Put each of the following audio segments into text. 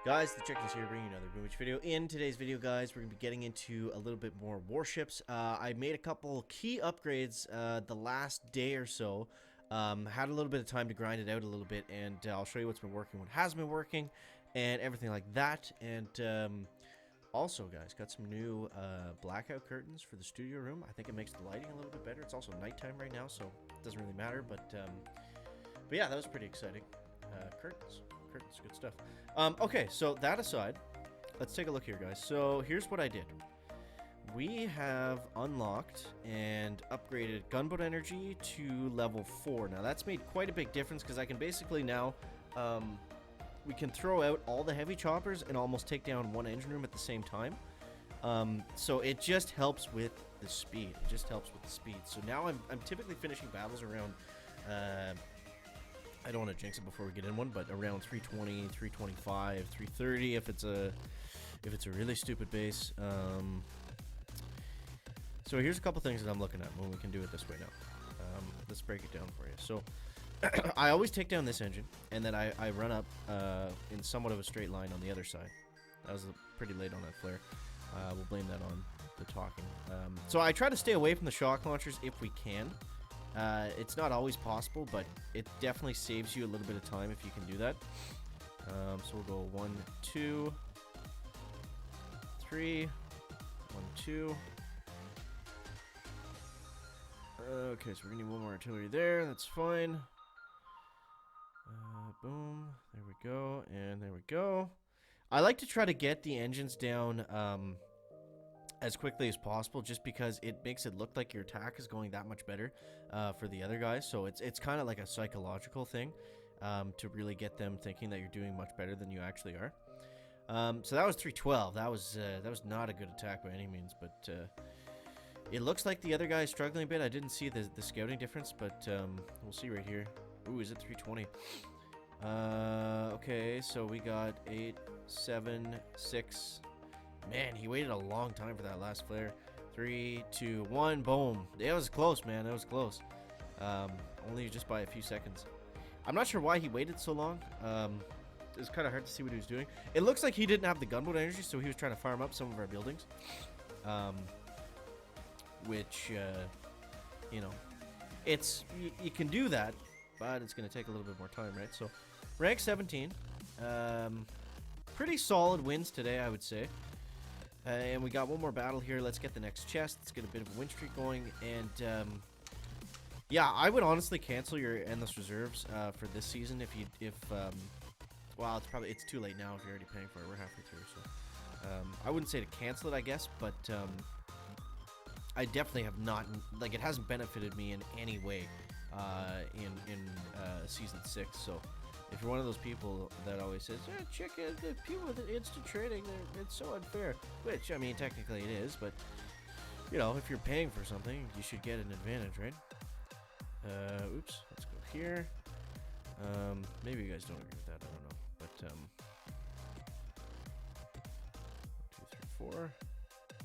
Guys, the Chickens here, bringing you another Boomich video. In today's video, guys, we're going to be getting into a little bit more warships. I made a couple key upgrades the last day or so. Had a little bit of time to grind it out a little bit, and I'll show you what's been working, what hasn't been working, and everything like that. And also, guys, got some new blackout curtains for the studio room. I think it makes the lighting a little bit better. It's also nighttime right now, so it doesn't really matter. But yeah, that was pretty exciting. Curtains, good stuff. Okay, so that aside, let's take a look here, guys. So here's what I did. We have unlocked and upgraded gunboat energy to level 4. Now that's made quite a big difference because I can basically now we can throw out all the heavy choppers and almost take down one engine room at the same time. So it just helps with the speed. So now I'm typically finishing battles around I don't want to jinx it before we get in one, but around 320, 325, 330 if it's a really stupid base. So here's a couple things that I'm looking at when we can do it this way now. Let's break it down for you. So I always take down this engine, and then I run up in somewhat of a straight line on the other side. That was pretty late on that flare. We'll blame that on the talking. So I try to stay away from the shock launchers if we can. It's not always possible, but it definitely saves you a little bit of time if you can do that. So we'll go 1, 2, 3, 1, 2. Okay, so we're gonna need one more artillery there. That's fine. Boom. There we go, and there we go. I like to try to get the engines down as quickly as possible, just because it makes it look like your attack is going that much better for the other guys. So it's kind of like a psychological thing to really get them thinking that you're doing much better than you actually are. So that was 312. That was not a good attack by any means, but it looks like the other guy is struggling a bit. I didn't see the scouting difference, but we'll see right here. Ooh, is it 320? Okay, so we got 8, 7, 6. Man, he waited a long time for that last flare. 3, 2, 1, boom. It was close, man. That was close. Only just by a few seconds. I'm not sure why he waited so long. It was kind of hard to see what he was doing. It looks like he didn't have the gunboat energy, so he was trying to farm up some of our buildings. Which, you know, you can do that, but it's going to take a little bit more time, right? So, rank 17. Pretty solid wins today, I would say. And we got one more battle here. Let's get the next chest. Let's get a bit of a win streak going. And yeah, I would honestly cancel your endless reserves for this season well, it's too late now if you're already paying for it. We're halfway through, so I wouldn't say to cancel it, I guess, but I definitely have not, like, it hasn't benefited me in any way in season 6. So if you're one of those people that always says, yeah, chicken, the people with instant trading, it's so unfair. Which, I mean, technically it is, but, you know, if you're paying for something, you should get an advantage, right? Oops, let's go here. Maybe you guys don't agree with that, I don't know. But, 1, 2, 3, 4.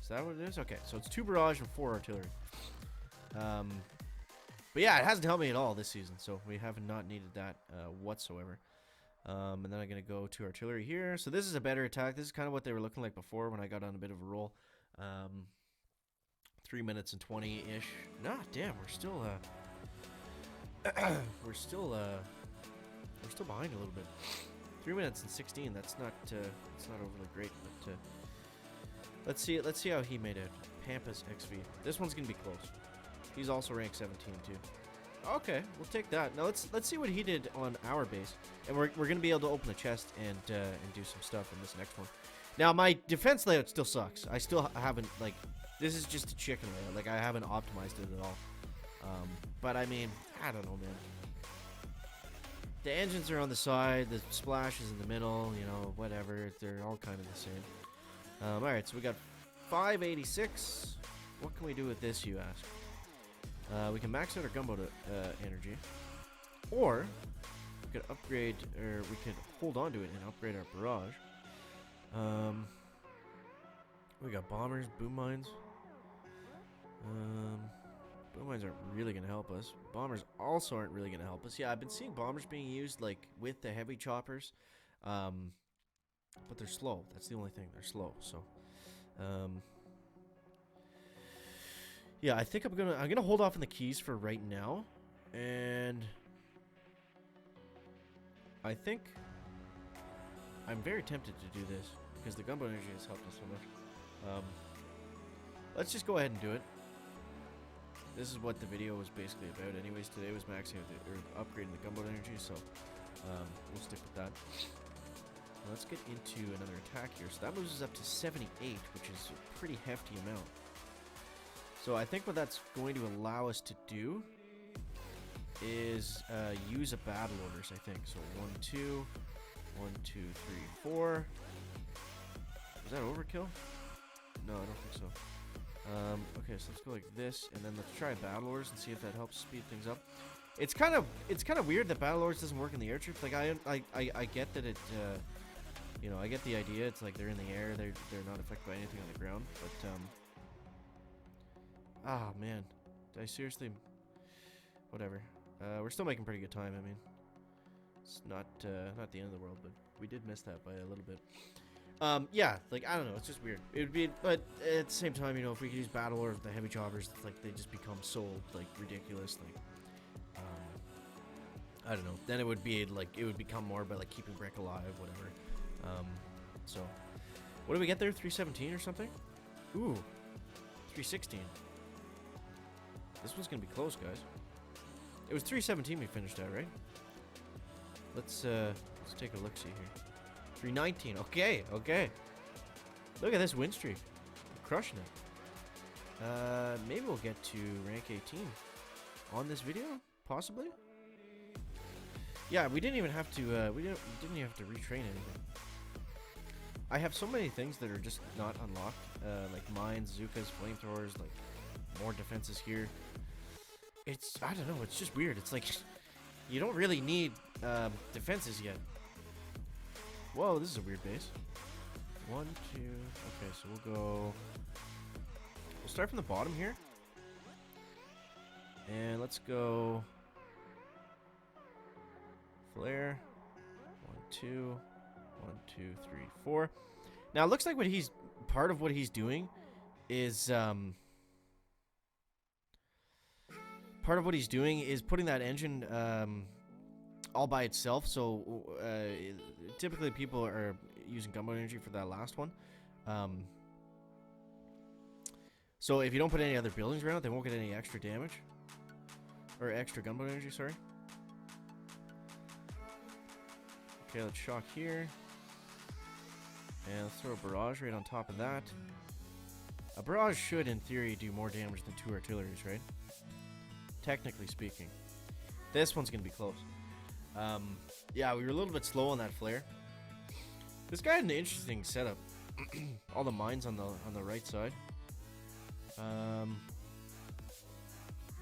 Is that what it is? Okay, so it's 2 barrage and 4 artillery. But yeah, it hasn't helped me at all this season, so we have not needed that whatsoever. And then I'm going to go to artillery here. So this is a better attack. This is kind of what they were looking like before when I got on a bit of a roll. 3 minutes and 20-ish. Nah, damn, we're still we're still behind a little bit. 3 minutes and 16. That's not overly great, but let's see how he made it. Pampas XV. This one's gonna be close. He's also ranked 17 too. Okay, we'll take that. Now let's see what he did on our base, and we're gonna be able to open the chest and do some stuff in this next one. Now my defense layout still sucks. I still haven't, like, this is just a chicken layout. Like, I haven't optimized it at all. But I mean, I don't know, man. The engines are on the side, the splash is in the middle, you know, whatever. They're all kind of the same. Alright, so we got 586. What can we do with this, you ask? We can max out our gunboat energy. Or we could upgrade, or we could hold on to it and upgrade our barrage. We got bombers, boom mines. Boom mines aren't really going to help us. Bombers also aren't really going to help us. Yeah, I've been seeing bombers being used, like, with the heavy choppers. But they're slow. That's the only thing. They're slow. So, yeah, I think I'm gonna hold off on the keys for right now, and I think I'm very tempted to do this because the gunboat energy has helped us so much. Let's just go ahead and do it. This is what the video was basically about anyways. Today was maxing out or upgrading the gunboat energy, so we'll stick with that. Let's get into another attack here. So that moves us up to 78, which is a pretty hefty amount. So I think what that's going to allow us to do is use a battle orders, I think. So 1, 2, 1, 2, 3, 4. Was that overkill? No, I don't think so. Okay, so let's go like this, and then let's try battle orders and see if that helps speed things up. It's kind of weird that battle orders doesn't work in the airship. Like I get that it, you know, I get the idea. It's like they're in the air, they're not affected by anything on the ground. But ah man, did I seriously? Whatever. We're still making pretty good time. I mean, it's not the end of the world, but we did miss that by a little bit. Yeah, like, I don't know, it's just weird. It would be, but at the same time, you know, if we could use battle or the heavy choppers, it's like, they just become so, like, ridiculous, like, I don't know, then it would be, like, it would become more about, like, keeping Brick alive, whatever. So, what did we get there, 317 or something? Ooh, 316. This one's gonna be close, guys. It was 317 we finished at, right? Let's take a look-see here. 319. Okay, okay. Look at this win streak. We're crushing it. Maybe we'll get to rank 18 on this video, possibly. Yeah, we didn't even have to. We didn't even have to retrain anything. I have so many things that are just not unlocked, like mines, Zukas, flamethrowers, like more defenses here. It's, I don't know. It's just weird. It's like you don't really need defenses yet. Whoa, this is a weird base. 1, 2. Okay, so we'll go. We'll start from the bottom here. And let's go. Flare. 1, 2. 1, 2, 3, 4. Now, it looks like what he's. Part of what he's doing is. Part of what he's doing is putting that engine. All by itself, so typically people are using gunboat energy for that last one. So if you don't put any other buildings around it, they won't get any extra damage. Or extra gunboat energy, sorry. Okay, let's shock here. And let's throw a barrage right on top of that. A barrage should, in theory, do more damage than 2 artilleries, right? Technically speaking. This one's going to be close. Yeah, we were a little bit slow on that flare. This guy had an interesting setup. All the mines on the right side.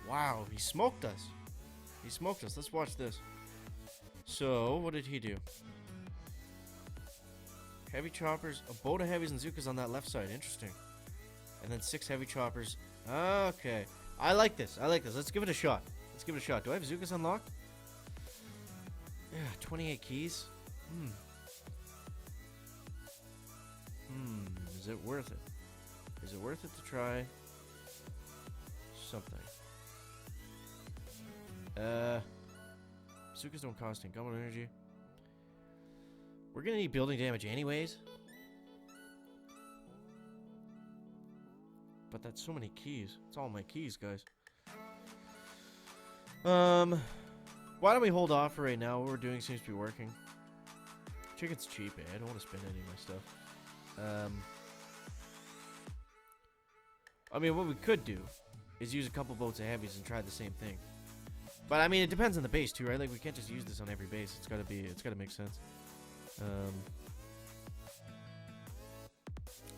Wow, he smoked us. He smoked us. Let's watch this. So, what did he do? Heavy choppers, a boat of heavies and Zukas on that left side. Interesting. And then 6 heavy choppers. Okay. I like this. I like this. Let's give it a shot. Let's give it a shot. Do I have Zukas unlocked? Yeah, 28 keys. Is it worth it? Is it worth it to try something? Bazookas don't cost any gunboat energy. We're gonna need building damage anyways. But that's so many keys. It's all my keys, guys. Why don't we hold off for right now? What we're doing seems to be working. Chicken's cheap, eh? I don't want to spend any of my stuff. I mean, what we could do is use a couple boats of heavies and try the same thing. But I mean, it depends on the base too, right? Like we can't just use this on every base. It's gotta make sense.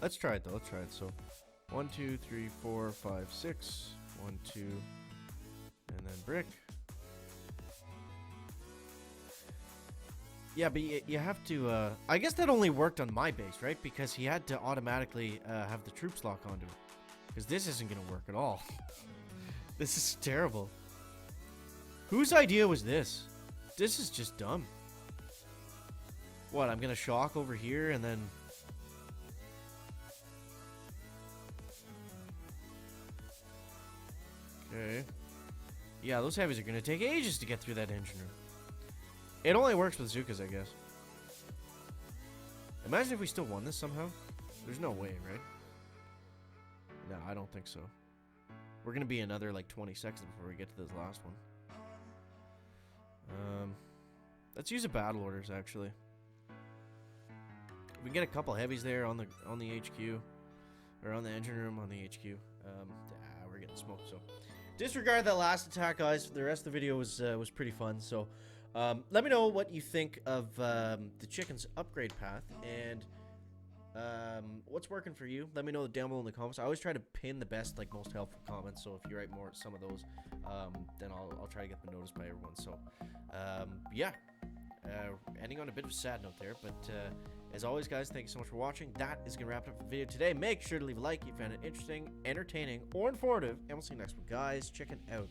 Let's try it though. Let's try it. So, 1, 2, 3, 4, 5, 6. 1, 2, and then brick. Yeah, but you have to, I guess that only worked on my base, right? Because he had to automatically have the troops lock onto it. Because this isn't going to work at all. This is terrible. Whose idea was this? This is just dumb. What, I'm gonna shock over here and then... Okay. Yeah, those heavies are gonna take ages to get through that engine room. It only works with Zukas, I guess. Imagine if we still won this somehow. There's no way, right? No, I don't think so. We're gonna be another like 20 seconds before we get to this last one. Let's use a battle orders actually. We can get a couple heavies there on the HQ, or on the engine room on the HQ. We're getting smoked. So disregard that last attack, guys. The rest of the video was pretty fun. So let me know what you think of the chicken's upgrade path and what's working for you. Let me know down below in the comments. I always try to pin the best, like, most helpful comments. So if you write more some of those, then I'll try to get them noticed by everyone. So yeah. Ending on a bit of a sad note there, but as always, guys, thank you so much for watching. That is gonna wrap up the video today. Make sure to leave a like if you found it interesting, entertaining, or informative, and we'll see you next one, guys. Check it out.